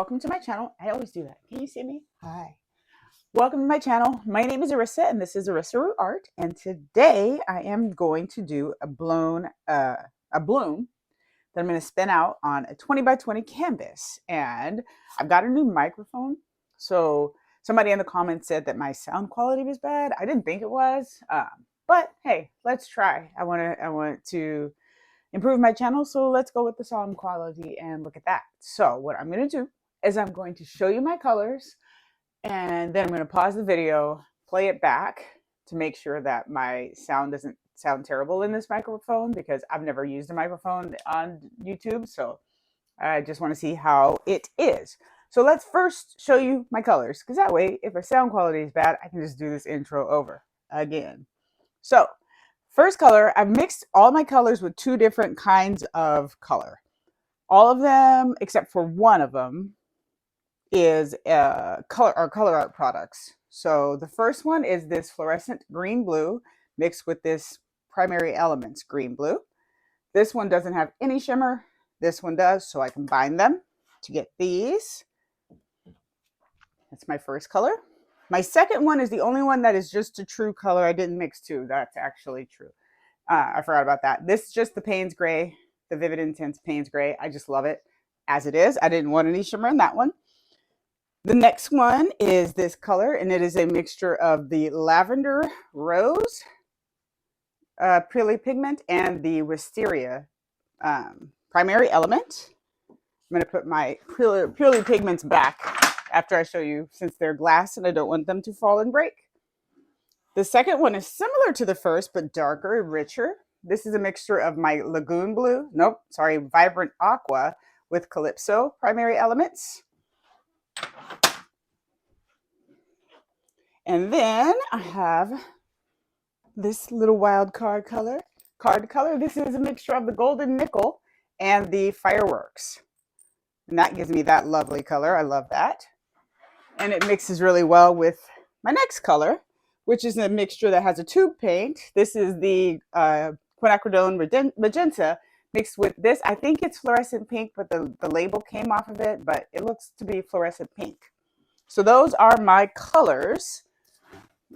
welcome to my channel. I always do that. Can you see me? Hi. Welcome to my channel. My name is Arissa and this is Arissa Art. And today I am going to do a bloom that I'm going to spin out on a 20 by 20 canvas. And I've got a new microphone. So somebody in the comments said that my sound quality was bad. I didn't think it was, but hey, let's try. I want to improve my channel, so let's go with the sound quality and look at that. So what I'm going to do is I'm going to show you my colors, and then I'm going to pause the video, play it back to make sure that my sound doesn't sound terrible in this microphone, because I've never used a microphone on YouTube, so I just want to see how it is. So let's first show you my colors, because that way, if our sound quality is bad, I can just do this intro over again. So first color, I've mixed all my colors with two different kinds of color. All of them, except for one of them, is ColourArte products. So the first one is this fluorescent green blue mixed with this primary elements green blue. This one doesn't have any shimmer. This one does, so I combine them to get these. That's my first color. My second one is the only one that is just a true color. I didn't mix two. That's actually true. I forgot about that. This is just the Payne's Gray, the Vivid Intense Payne's Gray. I just love it as it is. I didn't want any shimmer in that one. The next one is this color, and it is a mixture of the LavenderRose Acrylic pigment and the Wisteria primary element. I'm going to put my purely pigments back after I show you, since they're glass and I don't want them to fall and break. The second one is similar to the first, but darker and richer. This is a mixture of my Vibrant Aqua with Calypso primary elements. And then I have this little wild card color. This is a mixture of the golden nickel and the fireworks. And that gives me that lovely color. I love that. And it mixes really well with my next color, which is a mixture that has a tube paint. This is the Quinacridone Magenta mixed with this. I think it's fluorescent pink, but the label came off of it, but it looks to be fluorescent pink. So those are my colors.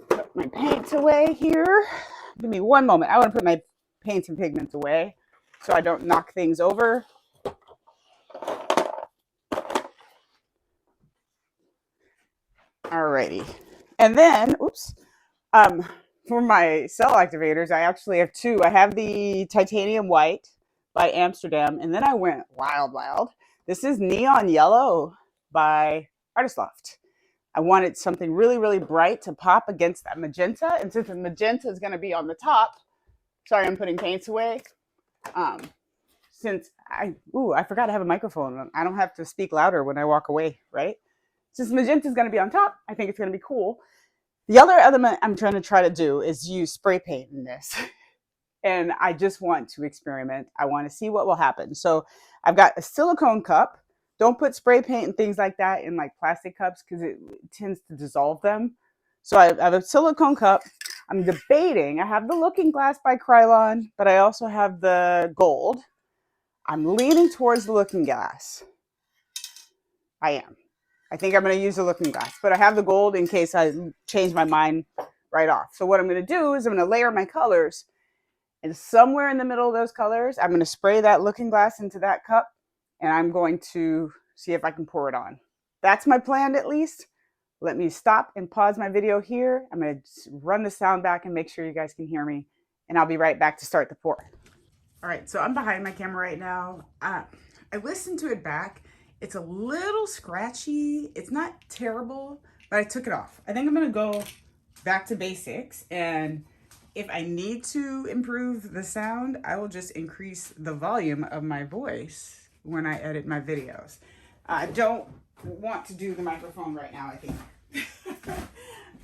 Put my paints away here. Give me one moment. I want to put my paints and pigments away so I don't knock things over. Alrighty. And then, for my cell activators, I actually have two. I have the Titanium White by Amsterdam, and then I went wild. This is Neon Yellow by Loft. I wanted something really bright to pop against that magenta, and since the magenta is going to be on the top, sorry, I'm putting paints away. Since I forgot to have a microphone. I don't have to speak louder when I walk away, right? Since magenta is going to be on top, I think it's going to be cool. The other element I'm trying to do is use spray paint in this. And I just want to experiment. I want to see what will happen. So I've got a silicone cup. Don't put spray paint and things like that in like plastic cups, because it tends to dissolve them. So I have a silicone cup. I'm debating. I have the Looking Glass by Krylon, but I also have the gold. I'm leaning towards the Looking Glass. I am. I think I'm going to use the Looking Glass, but I have the gold in case I change my mind right off. So what I'm going to do is I'm going to layer my colors, and somewhere in the middle of those colors, I'm going to spray that Looking Glass into that cup, and I'm going to see if I can pour it on. That's my plan, at least. Let me stop and pause my video here. I'm going to run the sound back and make sure you guys can hear me, and I'll be right back to start the pour. All right, so I'm behind my camera right now. I listened to it back. It's a little scratchy. It's not terrible, but I took it off. I think I'm going to go back to basics, and if I need to improve the sound, I will just increase the volume of my voice when I edit my videos. I don't want to do the microphone right now, I think.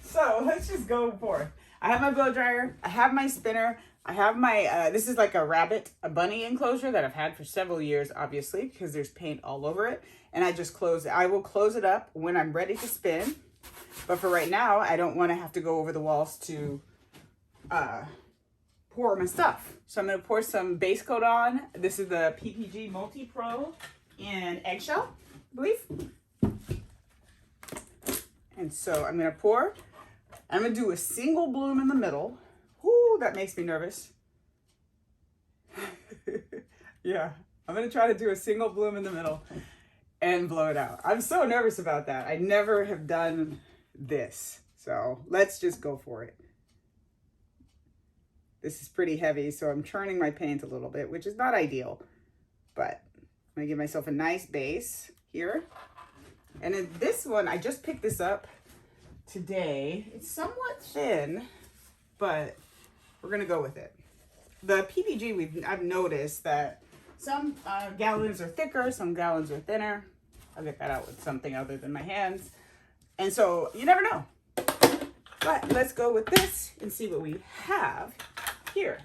So let's just go forth. I have my blow dryer. I have my spinner. I have my, this is like a bunny enclosure that I've had for several years, obviously, because there's paint all over it. And I just close it. I will close it up when I'm ready to spin. But for right now, I don't want to have to go over the walls to pour my stuff. So I'm going to pour some base coat on. This is the PPG Multi Pro in eggshell, I believe. And so I'm going to pour. I'm going to do a single bloom in the middle. Ooh, that makes me nervous. Yeah, I'm going to try to do a single bloom in the middle and blow it out. I'm so nervous about that. I never have done this. So let's just go for it. This is pretty heavy, so I'm churning my paint a little bit, which is not ideal. But I'm going to give myself a nice base here. And in this one, I just picked this up today. It's somewhat thin, but we're going to go with it. The PVG, I've noticed that some gallons are thicker, some gallons are thinner. I'll get that out with something other than my hands. And so you never know. But let's go with this and see what we have here.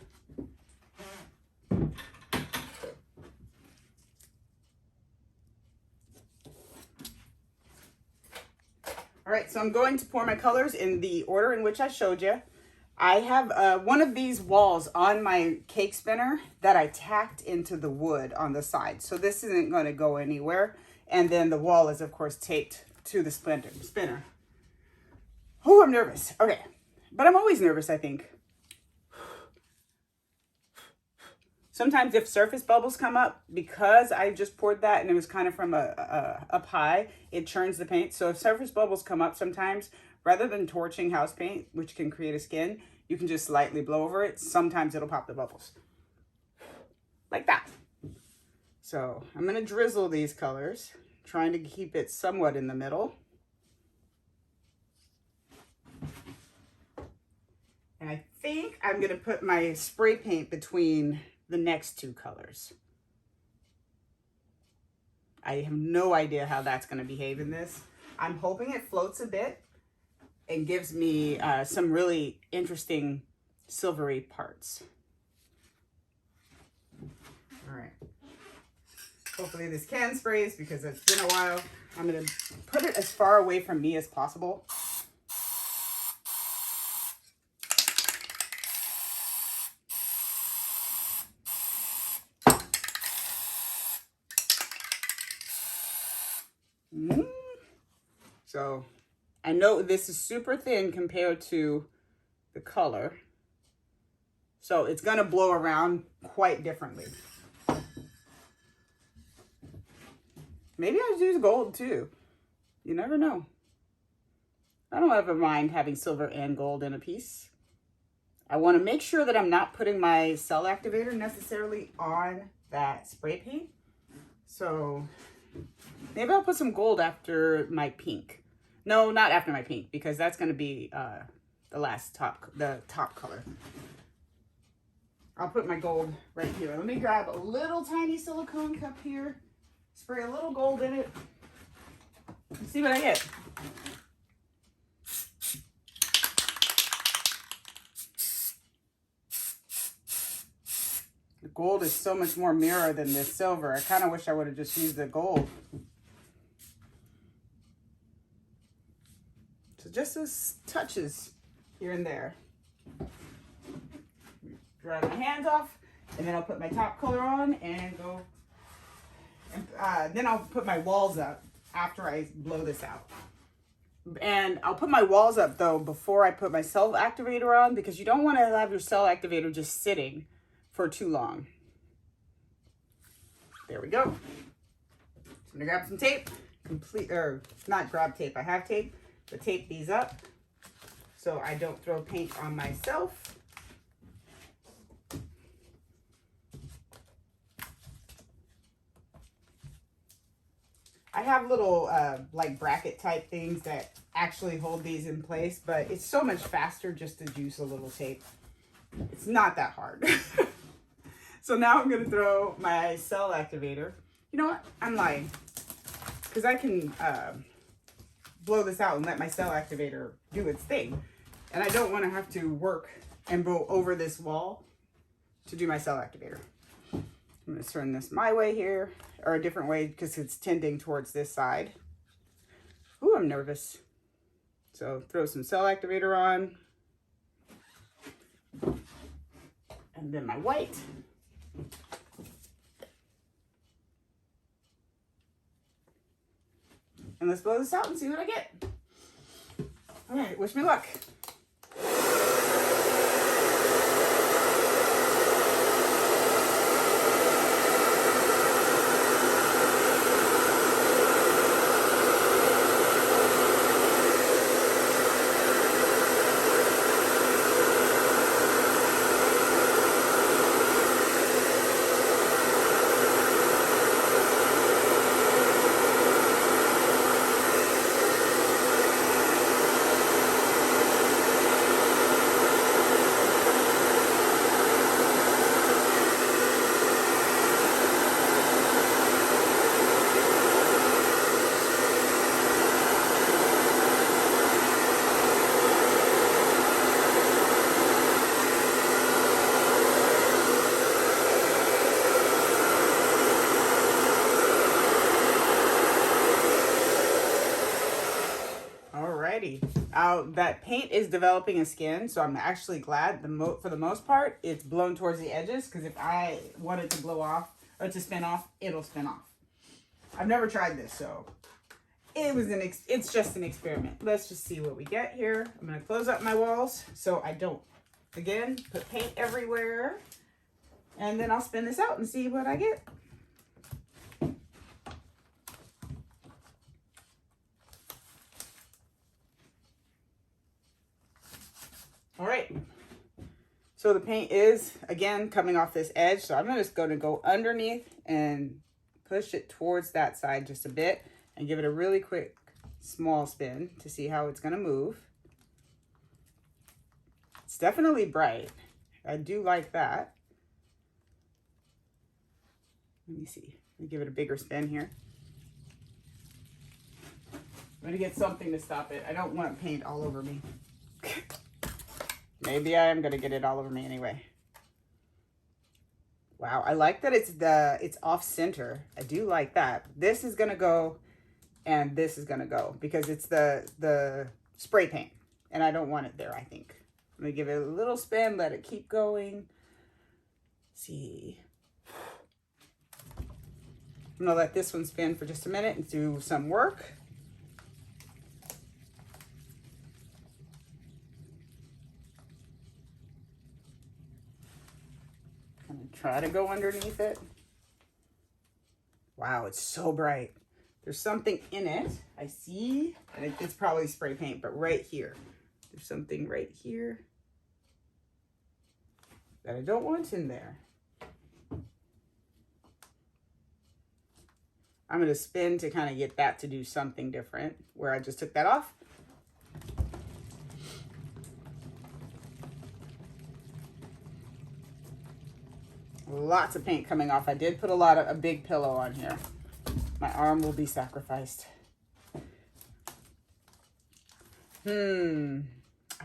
All right, so I'm going to pour my colors in the order in which I showed you. I have one of these walls on my cake spinner that I tacked into the wood on the side. So this isn't going to go anywhere. And then the wall is, of course, taped to the spinner. Oh, I'm nervous. Okay, but I'm always nervous, I think. Sometimes if surface bubbles come up, because I just poured that and it was kind of from up high, it churns the paint. So if surface bubbles come up sometimes, rather than torching house paint, which can create a skin, you can just lightly blow over it. Sometimes it'll pop the bubbles. Like that. So I'm going to drizzle these colors, trying to keep it somewhat in the middle. And I think I'm going to put my spray paint between the next two colors. I have no idea how that's going to behave in this. I'm hoping it floats a bit and gives me some really interesting silvery parts. All right. Hopefully this can sprays because it's been a while. I'm going to put it as far away from me as possible. So I know this is super thin compared to the color. So it's going to blow around quite differently. Maybe I should use gold too. You never know. I don't ever mind having silver and gold in a piece. I want to make sure that I'm not putting my cell activator necessarily on that spray paint. So maybe I'll put some gold after my pink. No, not after my pink, because that's going to be the top color. I'll put my gold right here. Let me grab a little tiny silicone cup here, spray a little gold in it, and see what I get. The gold is so much more mirror than this silver. I kind of wish I would have just used the gold. So just as touches here and there. Dry my hands off, and then I'll put my top color on and go. And then I'll put my walls up after I blow this out. And I'll put my walls up though before I put my cell activator on, because you don't want to have your cell activator just sitting for too long. There we go. So I'm gonna grab some tape, not grab tape, I have tape, but tape these up so I don't throw paint on myself. I have little like bracket type things that actually hold these in place, but it's so much faster just to use a little tape. It's not that hard. So now I'm going to throw my cell activator. You know what? I'm lying. Because I can blow this out and let my cell activator do its thing. And I don't want to have to work and go over this wall to do my cell activator. I'm going to turn this my way here, or a different way because it's tending towards this side. Ooh, I'm nervous. So throw some cell activator on. And then my white. And let's blow this out and see what I get. All right, wish me luck. That paint is developing a skin, so I'm actually glad for the most part it's blown towards the edges, because if I want it to blow off or to spin off, it'll spin off. I've never tried this, so it's just an experiment. Let's just see what we get here. I'm going to close up my walls so I don't, again, put paint everywhere, and then I'll spin this out and see what I get. All right, so the paint is, again, coming off this edge, so I'm just going to go underneath and push it towards that side just a bit and give it a really quick small spin to see how it's going to move. It's definitely bright. I do like that. Let me see. Let me give it a bigger spin here. I'm going to get something to stop it. I don't want paint all over me. Maybe I am going to get it all over me anyway. Wow, I like that it's off center. I do like that. This is going to go and this is going to go because it's the spray paint and I don't want it there, I think. I'm going to give it a little spin, let it keep going. Let's see. I'm going to let this one spin for just a minute and do some work. Try to go underneath it. Wow, it's so bright. There's something in it. I see, and it's probably spray paint, but right here. There's something right here that I don't want in there. I'm going to spin to kind of get that to do something different, where I just took that off. Lots of paint coming off. I did put a big pillow on here. My arm will be sacrificed. I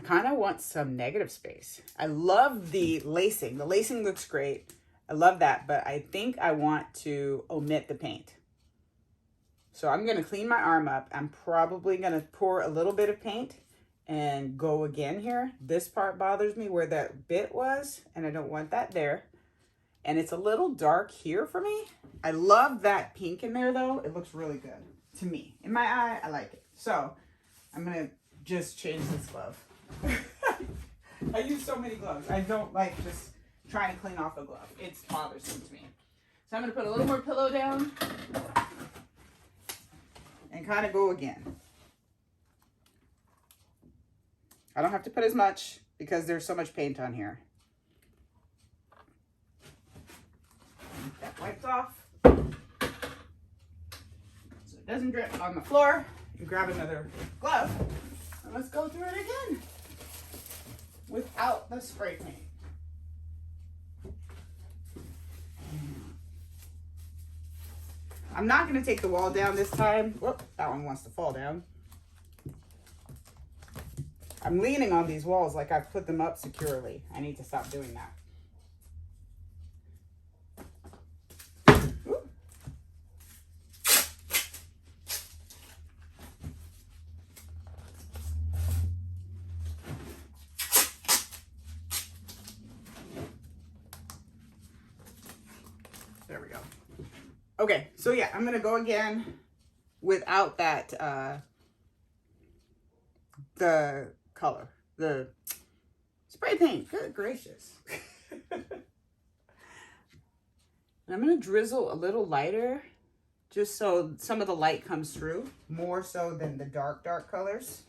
kind of want some negative space. I love the lacing. The lacing looks great. I love that, but I think I want to omit the paint. So I'm going to clean my arm up. I'm probably going to pour a little bit of paint and go again here. This part bothers me where that bit was, and I don't want that there. And it's a little dark here for me. I love that pink in there though. It looks really good to me. In my eye, I like it. So I'm gonna just change this glove. I use so many gloves. I don't like just trying to clean off a glove. It's bothersome to me. So I'm gonna put a little more pillow down and kind of go again. I don't have to put as much because there's so much paint on here. That wipes off so it doesn't drip on the floor. You grab another glove and let's go through it again without the spray paint. I'm not going to take the wall down this time. Whoop, that one wants to fall down. I'm leaning on these walls like I've put them up securely. I need to stop doing that. There we go. Okay, so yeah, I'm gonna go again without that, the color, the spray paint. Good gracious. I'm going to drizzle a little lighter just so some of the light comes through more so than the dark colors.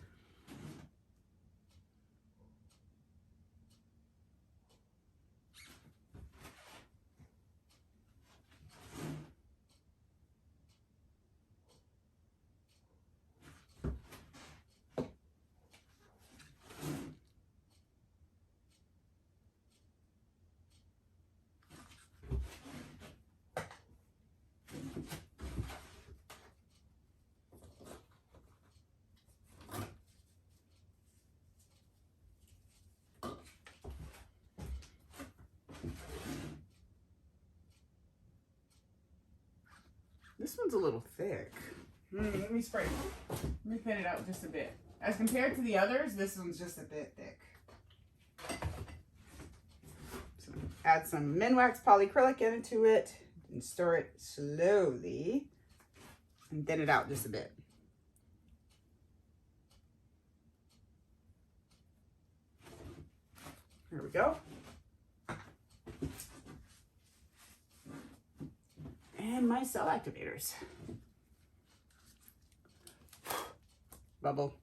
This one's a little thick. Let me spray. Let me thin it out just a bit. As compared to the others, this one's just a bit thick. So add some Minwax Polycrylic into it and stir it slowly and thin it out just a bit. There we go. And my cell activators. Bubble.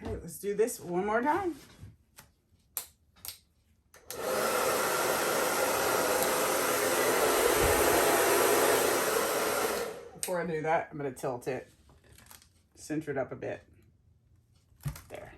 All right, let's do this one more time. Before I do that, I'm going to tilt it, center it up a bit. There.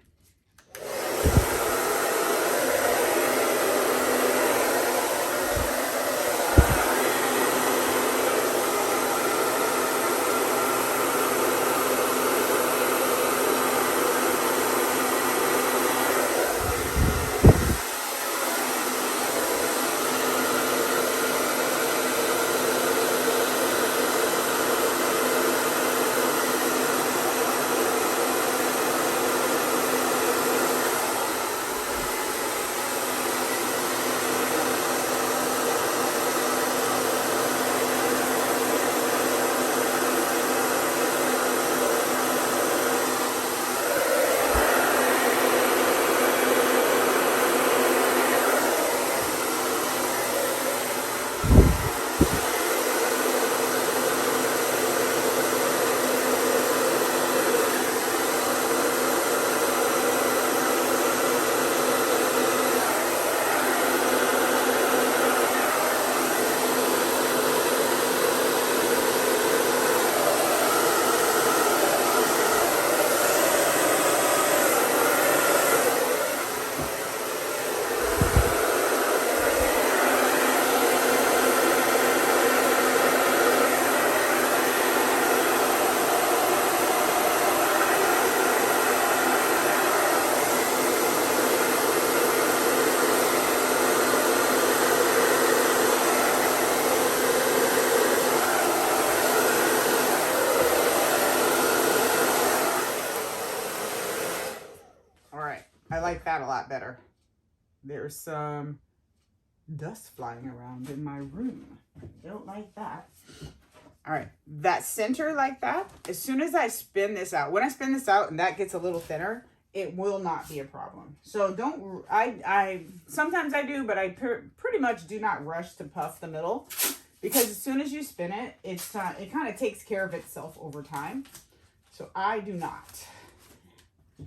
I like that a lot better. There's some dust flying around in my room. I don't like that. All right, that center like that, as soon as I spin this out, when I spin this out and that gets a little thinner, it will not be a problem. So don't, sometimes I do, but I pretty much do not rush to puff the middle, because as soon as you spin it, it kind of takes care of itself over time. So I do not.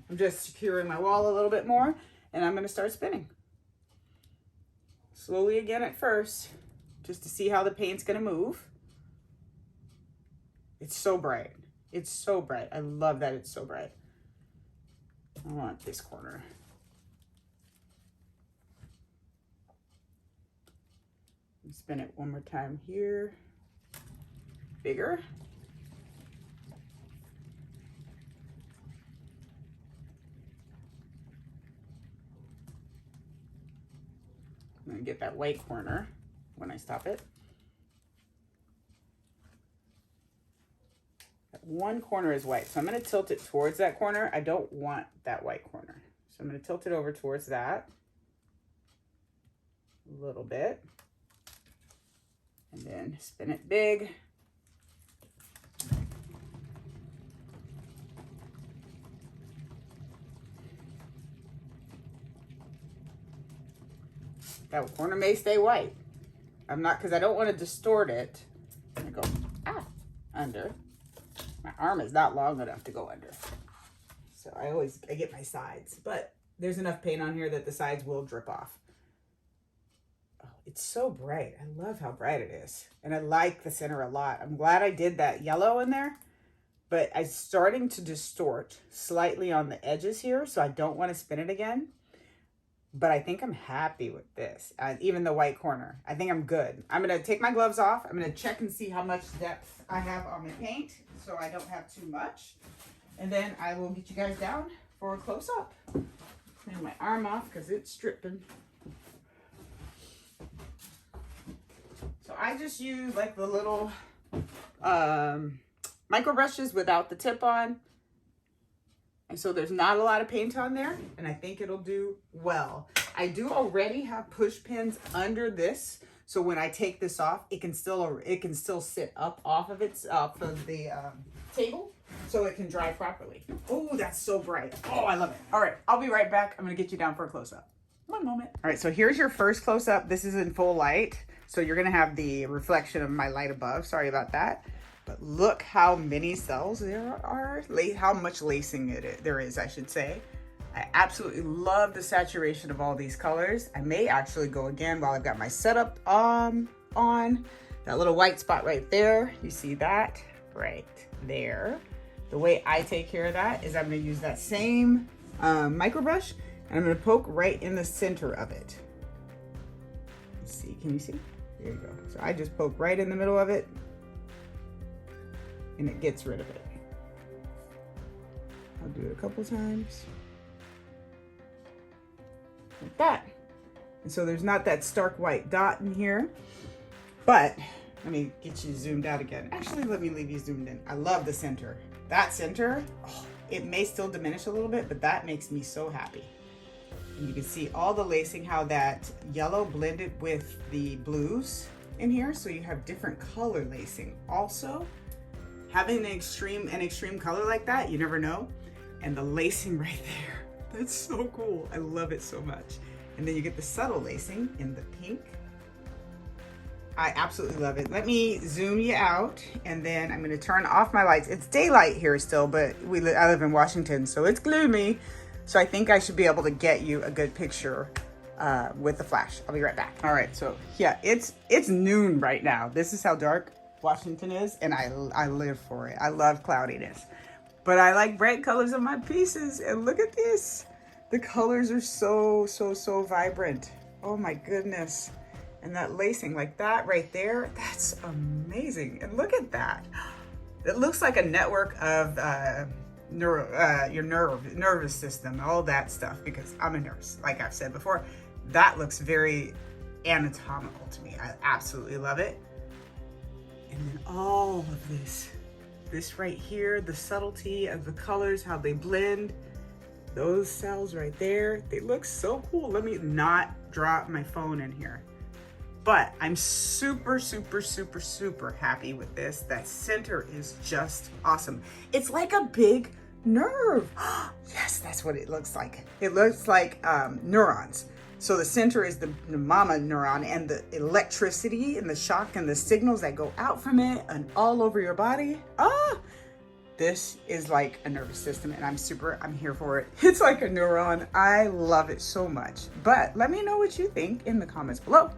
I'm just securing my wall a little bit more, and I'm going to start spinning. Slowly again at first, just to see how the paint's going to move. It's so bright. It's so bright. I love that it's so bright. I want this corner. Spin it one more time here. Bigger. I'm going to get that white corner when I stop it. That one corner is white. So I'm going to tilt it towards that corner. I don't want that white corner. So I'm going to tilt it over towards that a little bit. And then spin it big. That corner may stay white. I'm not, because I don't want to distort it. I'm going to go under. My arm is not long enough to go under. So I get my sides, but there's enough paint on here that the sides will drip off. Oh, it's so bright. I love how bright it is. And I like the center a lot. I'm glad I did that yellow in there, but I'm starting to distort slightly on the edges here. So I don't want to spin it again. But I think I'm happy with this. Even the white corner, I think I'm good. I'm going to take my gloves off. I'm going to check and see how much depth I have on my paint, so I don't have too much. And then I will get you guys down for a close-up. Clean my arm off because it's dripping. So I just use like the little micro brushes without the tip on. And so there's not a lot of paint on there, and I think it'll do well. I do already have push pins under this, so when I take this off, it can still sit up off of the table, so it can dry properly. Oh, that's so bright. Oh, I love it. All right, I'll be right back. I'm gonna get you down for a close-up. One moment. All right, so here's your first close-up. This is in full light, so you're gonna have the reflection of my light above. Sorry about that. But look how many cells there are, how much lacing there is, I should say. I absolutely love the saturation of all these colors. I may actually go again while I've got my setup on. That little white spot right there, you see that? Right there. The way I take care of that is I'm gonna use that same micro brush, and I'm gonna poke right in the center of it. Let's see, can you see? There you go. So I just poke right in the middle of it, and it gets rid of it. I'll do it a couple times. Like that. And so there's not that stark white dot in here, but let me get you zoomed out again. Actually, let me leave you zoomed in. I love the center. That center, oh, it may still diminish a little bit, but that makes me so happy. And you can see all the lacing, how that yellow blended with the blues in here. So you have different color lacing. Also, having an extreme color like that, you never know. And the lacing right there, that's so cool. I love it so much. And then you get the subtle lacing in the pink. I absolutely love it. Let me zoom you out, and then I'm gonna turn off my lights. It's daylight here still, but I live in Washington, so it's gloomy. So I think I should be able to get you a good picture with the flash. I'll be right back. All right, so yeah, it's noon right now. This is how dark Washington is, and I live for it. I love cloudiness, but I like bright colors on my pieces. And look at this. The colors are so vibrant. Oh my goodness. And that lacing like that right there, that's amazing. And look at that. It looks like a network of your nervous system, all that stuff, because I'm a nurse, like I've said before. That looks very anatomical to me. I absolutely love it. And then all of this right here, the subtlety of the colors, how they blend, those cells right there, they look so cool. Let me not drop my phone in here. But I'm super happy with this. That center is just awesome. It's like a big nerve. Yes, that's what it looks like. It looks like neurons. So the center is the mama neuron, and the electricity and the shock and the signals that go out from it and all over your body. This is like a nervous system, and I'm here for it. It's like a neuron. I love it so much. But let me know what you think in the comments below.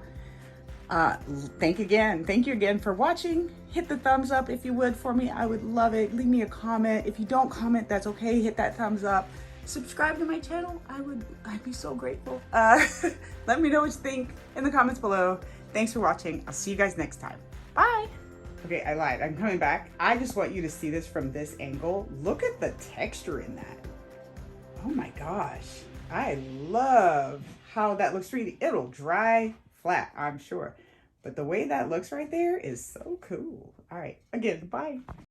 Thank you again for watching. Hit the thumbs up if you would for me. I would love it. Leave me a comment. If you don't comment, that's okay. Hit that thumbs up. Subscribe to my channel. I'd be so grateful. Let me know what you think in the comments below. Thanks for watching. I'll see you guys next time. Bye. Okay, I lied. I'm coming back. I just want you to see this from this angle. Look at the texture in that. Oh my gosh. I love how that looks 3D. It'll dry flat, I'm sure. But the way that looks right there is so cool. All right, again, bye.